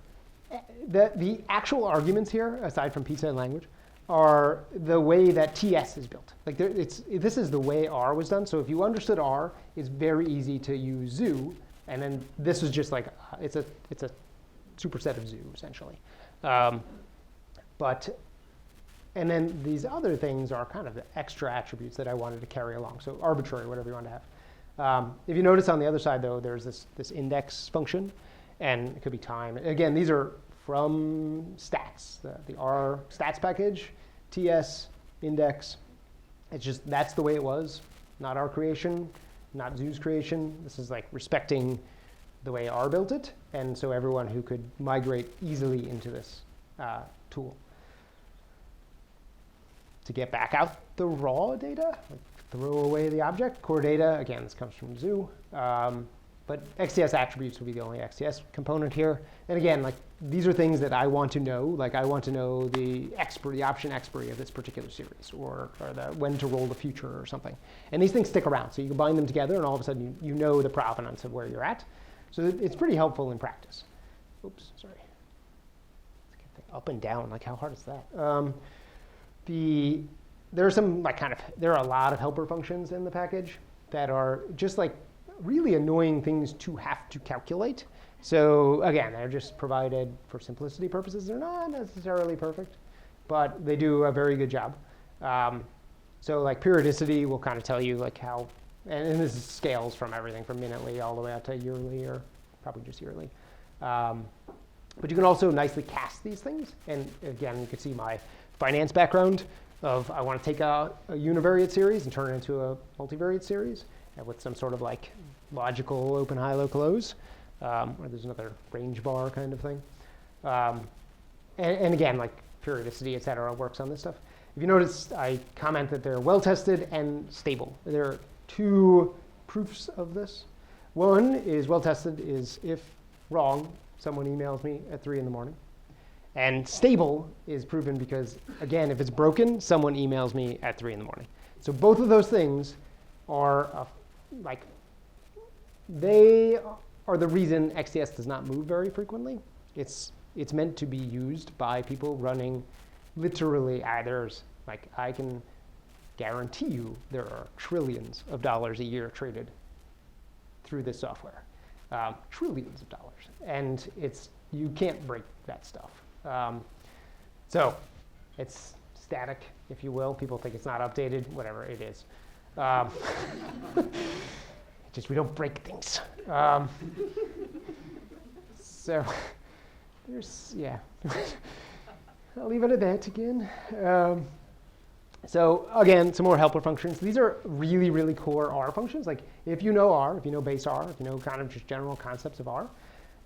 the actual arguments here, aside from pizza and language, are the way that TS is built. Like this is the way R was done. So if you understood R, it's very easy to use Zoo, and then this is just like it's a superset of Zoo essentially. And then these other things are kind of the extra attributes that I wanted to carry along. So arbitrary, whatever you want to have. If you notice on the other side, though, there's this index function, and it could be time. Again, these are from stats, the R stats package, TS, index. It's just, that's the way it was, not our creation, not Zoo's creation. This is like respecting the way R built it, and so everyone who could migrate easily into this tool. To get back out the raw data, like throw away the object, core data, again, this comes from Zoo. But XTS attributes would be the only XTS component here. And again, like these are things that I want to know. Like I want to know the option expiry of this particular series, or the when to roll the future or something. And these things stick around. So you combine them together, and all of a sudden you know the provenance of where you're at. So it's pretty helpful in practice. Oops, sorry. Let's get the up and down. Like how hard is that? There are some there are a lot of helper functions in the package that are just like really annoying things to have to calculate. So again, they're just provided for simplicity purposes. They're not necessarily perfect, but they do a very good job. So like periodicity will kind of tell you like how, and this is scales from everything from minutely all the way out to yearly, or probably just yearly. But you can also nicely cast these things. And again, you can see my finance background of I want to take a univariate series and turn it into a multivariate series with some sort of like logical open, high, low, close, or there's another range bar kind of thing. And again, like periodicity, et cetera, works on this stuff. If you notice, I comment that they're well-tested and stable. There are two proofs of this. One is well-tested is if wrong, someone emails me at 3 in the morning. And stable is proven because, again, if it's broken, someone emails me at 3 in the morning. So both of those things are they are the reason XDS does not move very frequently. It's meant to be used by people running literally, I can guarantee you there are trillions of dollars a year traded through this software. Trillions of dollars. And you can't break that stuff. So it's static, if you will. People think it's not updated, whatever it is. Just we don't break things. So there's, yeah. I'll leave it at that again. So again, some more helper functions. These are really, really core R functions. Like if you know R, if you know base R, if you know kind of just general concepts of R,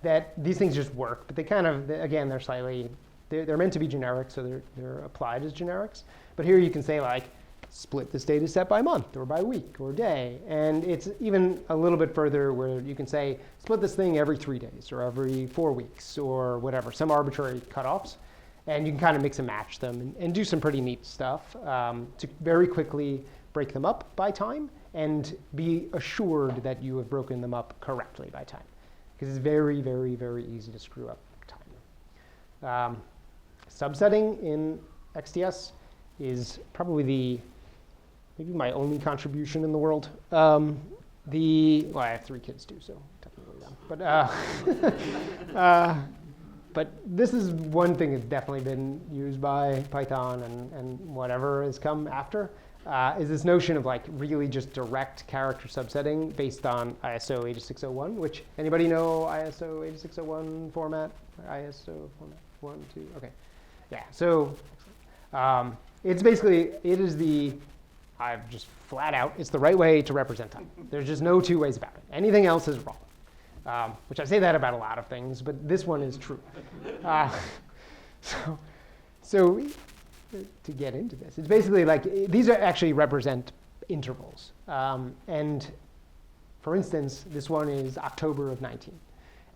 that these things just work. But they kind of, again, they're meant to be generic, so they're applied as generics. But here you can say like, split this data set by month or by week or day. And it's even a little bit further where you can say, split this thing every 3 days or every 4 weeks or whatever, some arbitrary cutoffs. And you can kind of mix and match them and do some pretty neat stuff to very quickly break them up by time and be assured that you have broken them up correctly by time. Because it's very, very, very easy to screw up time. Subsetting in XDS is probably maybe my only contribution in the world. Well, I have 3 kids too, so technically done. But this is one thing that's definitely been used by Python and whatever has come after, is this notion of like really just direct character subsetting based on ISO 8601, which anybody know ISO 8601 format? ISO format 1, 2, okay. Yeah, so it's basically, I've just flat out, it's the right way to represent time. There's just no 2 ways about it. Anything else is wrong. Which I say that about a lot of things, but this one is true. So to get into this, it's basically like, these actually represent intervals. And for instance, this one is October of 19.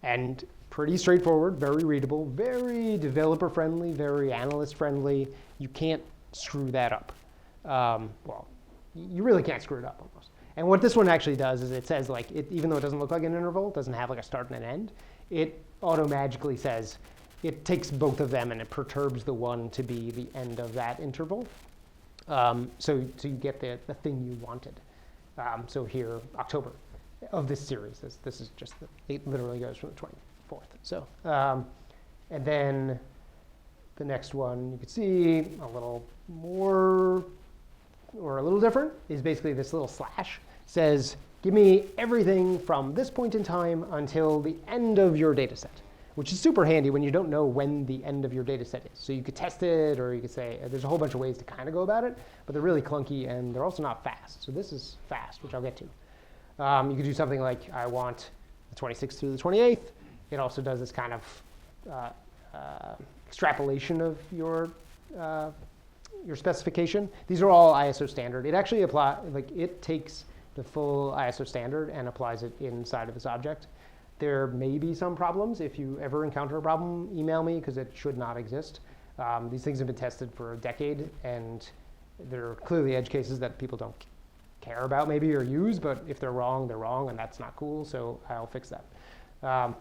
And pretty straightforward, very readable, very developer friendly, very analyst friendly. You can't screw that up. Well, you really can't screw it up almost. And what this one actually does is it says, like, even though it doesn't look like an interval, it doesn't have like a start and an end, it auto-magically says, it takes both of them and it perturbs the one to be the end of that interval. So you get the thing you wanted. So here, October of this series, this is just, it literally goes from the 24th. So, and then the next one you can see a little more, or a little different, is basically this little slash. Says, give me everything from this point in time until the end of your data set, which is super handy when you don't know when the end of your data set is. So you could test it, or you could say, there's a whole bunch of ways to kind of go about it, but they're really clunky and they're also not fast. So this is fast, which I'll get to. You could do something like, I want the 26th through the 28th. It also does this kind of extrapolation of your specification. These are all ISO standard. It actually it takes the full ISO standard and applies it inside of this object. There may be some problems. If you ever encounter a problem, email me, because it should not exist. These things have been tested for a decade, and there are clearly edge cases that people don't care about maybe or use, but if they're wrong, and that's not cool, so I'll fix that. But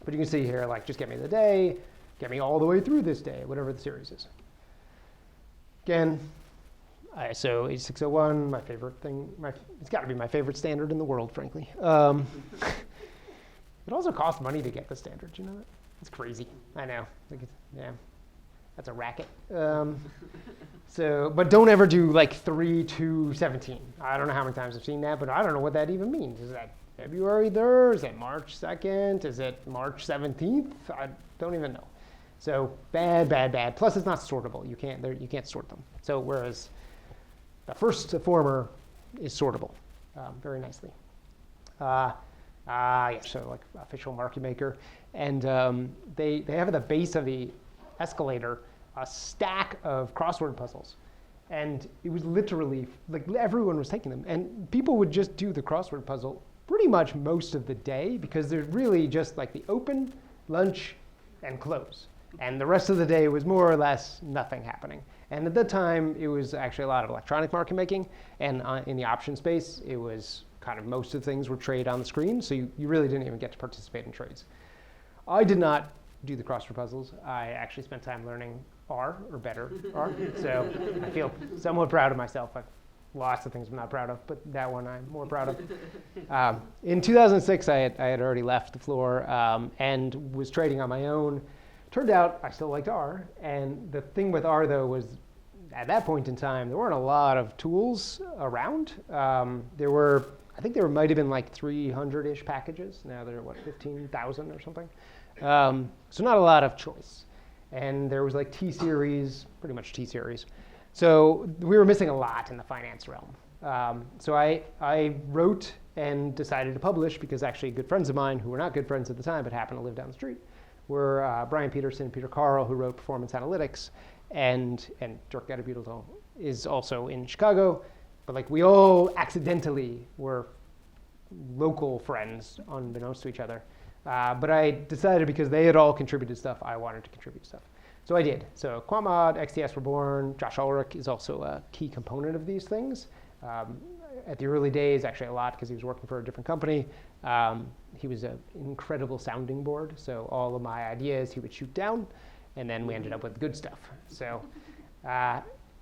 you can see here, like, just get me the day, get me all the way through this day, whatever the series is. Again, ISO 8601, my favorite thing. It's got to be my favorite standard in the world, frankly. It also costs money to get the standard. You know that? It's crazy. I know. Yeah, that's a racket. But don't ever do like 3 to 17. I don't know how many times I've seen that, but I don't know what that even means. Is that February 3rd? Is it March 2nd? Is it March 17th? I don't even know. So bad, bad, bad. Plus, it's not sortable. You can't sort them. So whereas the first former is sortable very nicely. Yeah, so like official market maker. And they have at the base of the escalator a stack of crossword puzzles. And it was literally, like, everyone was taking them. And people would just do the crossword puzzle pretty much most of the day, because there's really just like the open lunch, and close. And the rest of the day was more or less nothing happening. And at that time, it was actually a lot of electronic market making. And in the option space, it was kind of most of the things were trade on the screen. So you really didn't even get to participate in trades. I did not do the crossword puzzles. I actually spent time learning R, or better R. So I feel somewhat proud of myself. I've lots of things I'm not proud of, but that one I'm more proud of. In 2006, I had already left the floor and was trading on my own. Turned out I still liked R. And the thing with R, though, was at that point in time, there weren't a lot of tools around. I think there might have been like 300-ish packages. Now there are, what, 15,000 or something? So not a lot of choice. And there was like T-series, pretty much T-series. So we were missing a lot in the finance realm. So I wrote and decided to publish because actually good friends of mine, who were not good friends at the time but happened to live down the street, were Brian Peterson, Peter Carl, who wrote Performance Analytics, and Dirk Getterbutel is also in Chicago. But like we all accidentally were local friends unbeknownst to each other. But I decided because they had all contributed stuff, I wanted to contribute stuff. So I did. So QuantMod, XTS were born. Josh Ulrich is also a key component of these things. At the early days, actually a lot because he was working for a different company. He was an incredible sounding board. So all of my ideas he would shoot down, and then we ended up with good stuff. So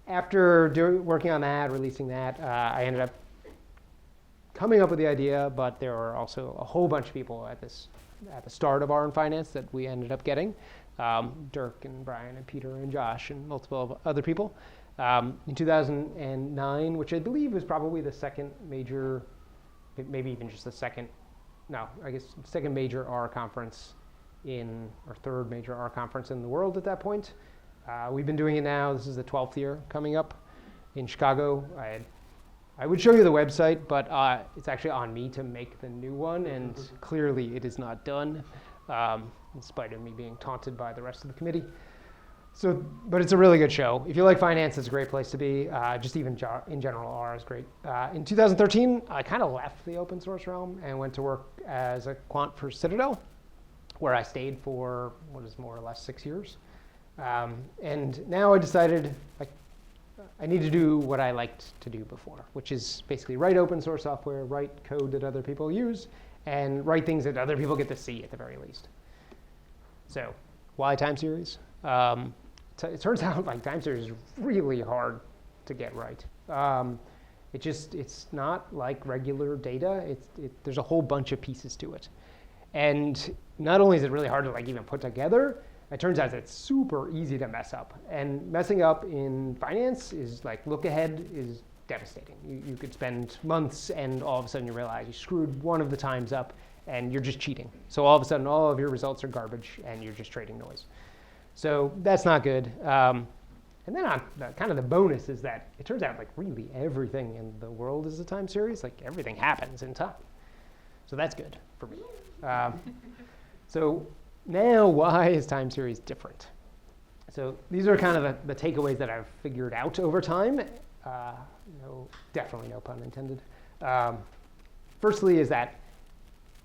after working on that, releasing that, I ended up coming up with the idea, but there were also a whole bunch of people at the start of R in Finance that we ended up getting. Dirk and Brian and Peter and Josh and multiple other people. In 2009, which I believe was probably the second major, maybe even just the second major R conference or third major R conference in the world at that point. We've been doing it now. This is the 12th year coming up in Chicago. I would show you the website, but it's actually on me to make the new one, and clearly it is not done, in spite of me being taunted by the rest of the committee. But it's a really good show. If you like finance, it's a great place to be. Just even in general, R is great. In 2013, I kind of left the open source realm and went to work as a quant for Citadel, where I stayed for what is more or less 6 years. And now I decided I need to do what I liked to do before, which is basically write open source software, write code that other people use, and write things that other people get to see at the very least. So why time series? It turns out like time series is really hard to get right. It's not like regular data. There's a whole bunch of pieces to it. And not only is it really hard to like even put together, it turns out it's super easy to mess up. And messing up in finance is like look ahead is devastating. You could spend months and all of a sudden you realize you screwed one of the times up and you're just cheating. So all of a sudden all of your results are garbage and you're just trading noise. So that's not good. And then kind of the bonus is that it turns out like really everything in the world is a time series. Like everything happens in time. So that's good for me. So now why is time series different? So these are kind of the takeaways that I've figured out over time. Definitely no pun intended. Firstly is that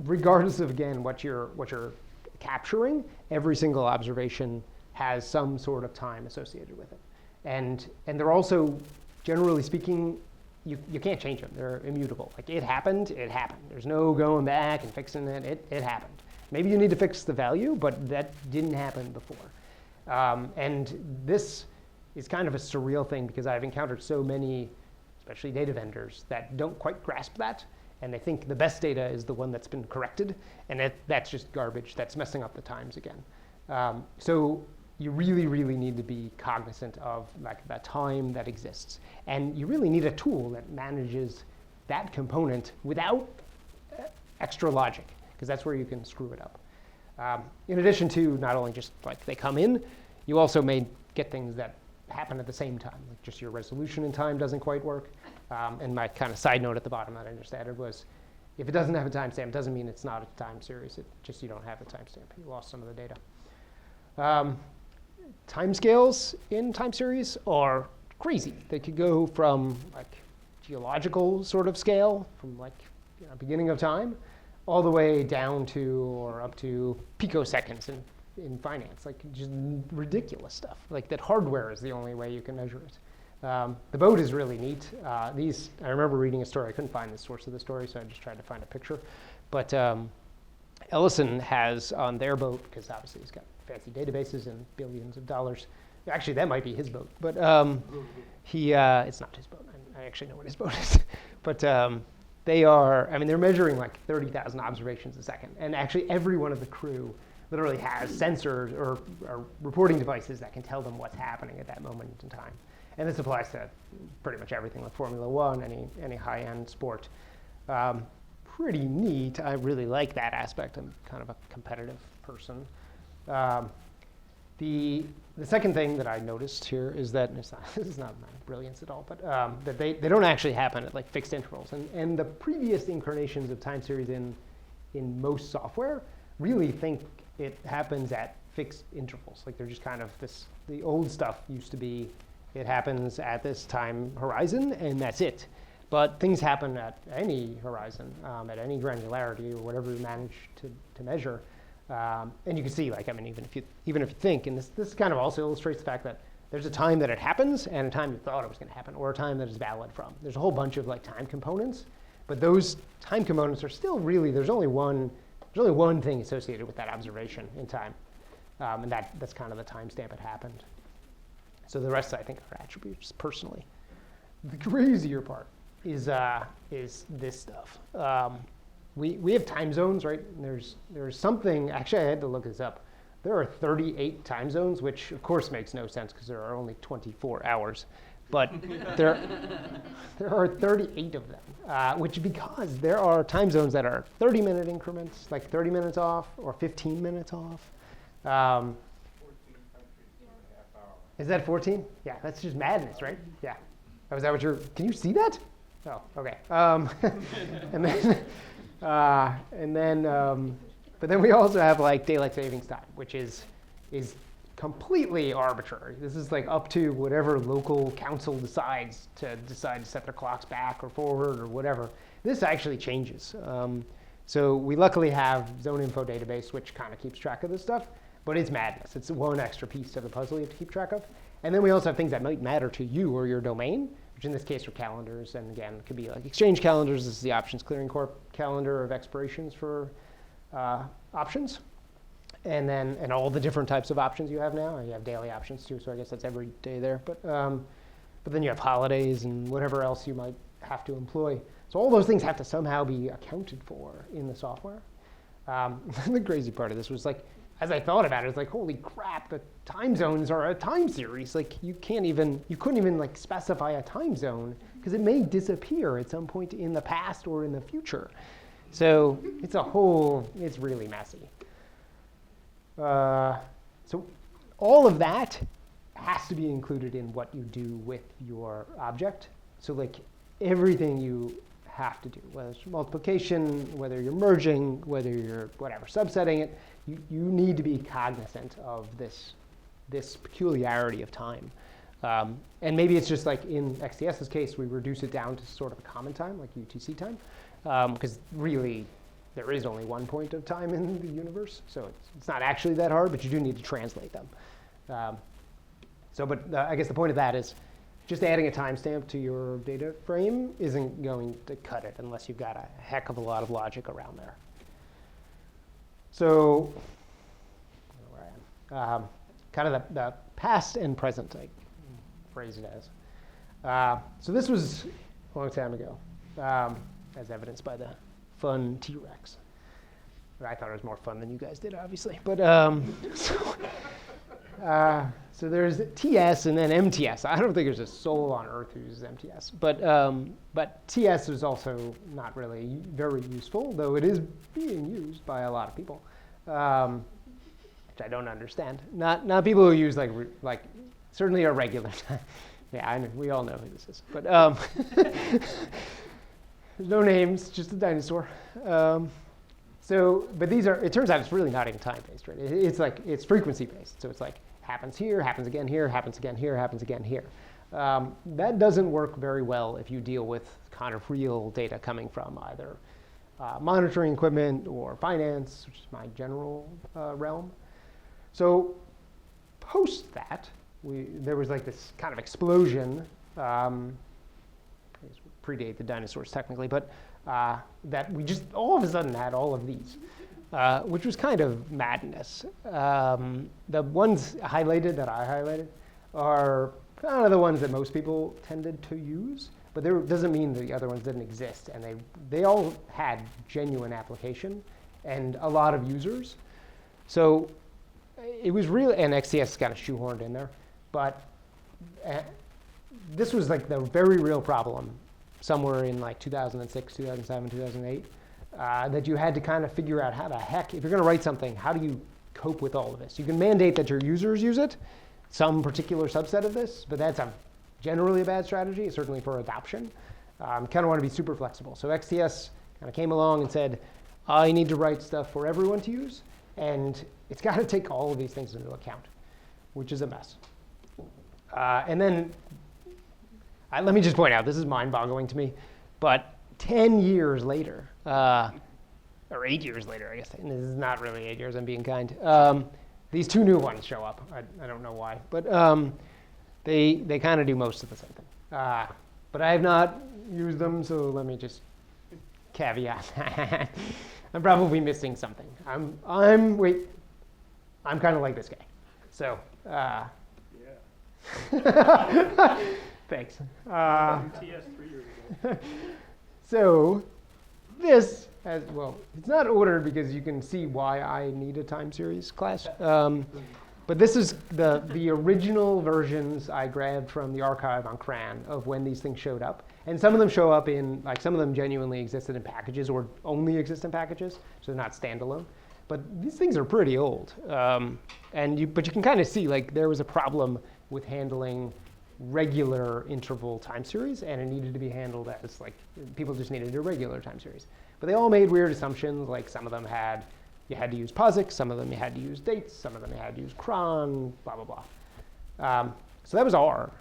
regardless of, again, what you're capturing, every single observation has some sort of time associated with it. And they're also, generally speaking, you can't change them. They're immutable. Like it happened, it happened. There's no going back and fixing it. It happened. Maybe you need to fix the value, but that didn't happen before. And this is kind of a surreal thing because I've encountered so many, especially data vendors, that don't quite grasp that. And they think the best data is the one that's been corrected. And that's just garbage. That's messing up the times again. So you really, really need to be cognizant of like the time that exists. And you really need a tool that manages that component without extra logic, because that's where you can screw it up. In addition to not only just like they come in, you also may get things that happen at the same time. Like just your resolution in time doesn't quite work. And my kind of side note at the bottom that I just added was, if it doesn't have a timestamp, doesn't mean it's not a time series. It just you don't have a timestamp. You lost some of the data. Timescales in time series are crazy. They could go from like geological sort of scale, from like beginning of time, all the way down to or up to picoseconds in finance, like just ridiculous stuff. Like that hardware is the only way you can measure it. The boat is really neat. I remember reading a story. I couldn't find the source of the story, so I just tried to find a picture. But Ellison has on their boat, because obviously he's got fancy databases and billions of dollars. Actually, that might be his boat, but it's not his boat. I actually know what his boat is. But they're measuring like 30,000 observations a second. And actually every one of the crew literally has sensors or reporting devices that can tell them what's happening at that moment in time. And this applies to pretty much everything, like Formula One, any high-end sport. Pretty neat. I really like that aspect. I'm kind of a competitive person. The second thing that I noticed here is that this is not my brilliance at all, but that they don't actually happen at like fixed intervals. And the previous incarnations of time series in most software really think it happens at fixed intervals. Like they're just kind of the old stuff used to be, it happens at this time horizon and that's it. But things happen at any horizon, at any granularity or whatever you manage to measure. And you can see, like, even if you think, and this kind of also illustrates the fact that there's a time that it happens and a time you thought it was going to happen, or a time that it's valid from. There's a whole bunch of like time components, but those time components are still really, there's only one thing associated with that observation in time, and that's kind of the timestamp it happened. So the rest, I think, are attributes personally. The crazier part is this stuff. We have time zones, right? And there's something, actually I had to look this up. There are 38 time zones, which of course makes no sense because there are only 24 hours. But there are 38 of them, which because there are time zones that are 30-minute increments, like 30 minutes off or 15 minutes off. 14 countries in a half hour. Is that 14? Yeah, that's just madness, right? Yeah. Oh, is that what can you see that? Oh, okay. But then we also have like daylight savings time, which is completely arbitrary. This is like up to whatever local council decides to set their clocks back or forward or whatever. This actually changes. So we luckily have Zone Info database, which kind of keeps track of this stuff, but it's madness. It's one extra piece to the puzzle you have to keep track of. And then we also have things that might matter to you or your domain, which in this case are calendars. And again, it could be like exchange calendars. This is the Options Clearing Corp calendar of expirations for options. And all the different types of options you have now. You have daily options too, so I guess that's every day there. But then you have holidays and whatever else you might have to employ. So all those things have to somehow be accounted for in the software. The crazy part of this was like, as I thought about it, it's like, holy crap, the time zones are a time series. Like you couldn't even like specify a time zone because it may disappear at some point in the past or in the future. So it's really messy. So all of that has to be included in what you do with your object. So like everything you have to do, whether it's multiplication, whether you're merging, whether you're whatever, subsetting it, you need to be cognizant of this peculiarity of time. And maybe it's just like in XDS's case, we reduce it down to sort of a common time, like UTC time, because really there is only one point of time in the universe, so it's not actually that hard, but you do need to translate them. I guess the point of that is just adding a timestamp to your data frame isn't going to cut it unless you've got a heck of a lot of logic around there. So, where I am, kind of the past and present, I phrase it as. So this was a long time ago, as evidenced by the fun T-Rex. I thought it was more fun than you guys did, obviously. But so there's TS and then MTS. I don't think there's a soul on Earth who uses MTS. But TS is also not really very useful, though it is being used by a lot of people, which I don't understand. Not people who use like certainly a regular time. Yeah, I know, we all know who this is. But there's no names, just a dinosaur. But these are, it turns out it's really not even time-based, right? It's frequency-based. So it's like, happens here, happens again here, happens again here, happens again here. That doesn't work very well if you deal with kind of real data coming from either monitoring equipment or finance, which is my general realm. So post that, there was like this kind of explosion. Predate the dinosaurs technically, but that we just all of a sudden had all of these, which was kind of madness. The ones highlighted that I highlighted are kind of the ones that most people tended to use, but there doesn't mean the other ones didn't exist, and they all had genuine application and a lot of users. So it was really, and XTS got shoehorned in there, but this was like the very real problem somewhere in like 2006, 2007, 2008, that you had to kind of figure out how the heck, if you're going to write something, how do you cope with all of this? You can mandate that your users use it, some particular subset of this, but that's generally a bad strategy, certainly for adoption. You kind of want to be super flexible. So XTS kind of came along and said, I need to write stuff for everyone to use, and it's got to take all of these things into account, which is a mess. And then let me just point out, this is mind-boggling to me, but 10 years later, or 8 years later, I guess, and this is not really 8 years, I'm being kind, these two new ones show up. I don't know why, but they kind of do most of the same thing. But I have not used them, so let me just caveat. I'm probably missing something. I'm kind of like this guy. So, thanks. TS 3 years ago. So this, it's not ordered because you can see why I need a time series class. But this is the original versions I grabbed from the archive on CRAN of when these things showed up. And some of them show up in, like some of them genuinely existed in packages or only exist in packages, so they're not standalone. But these things are pretty old. But you can kind of see like there was a problem with handling regular interval time series, and it needed to be handled as like, people just needed a regular time series. But they all made weird assumptions, like some of them you had to use POSIX, some of them you had to use dates, some of them you had to use cron, blah, blah, blah. So that was R.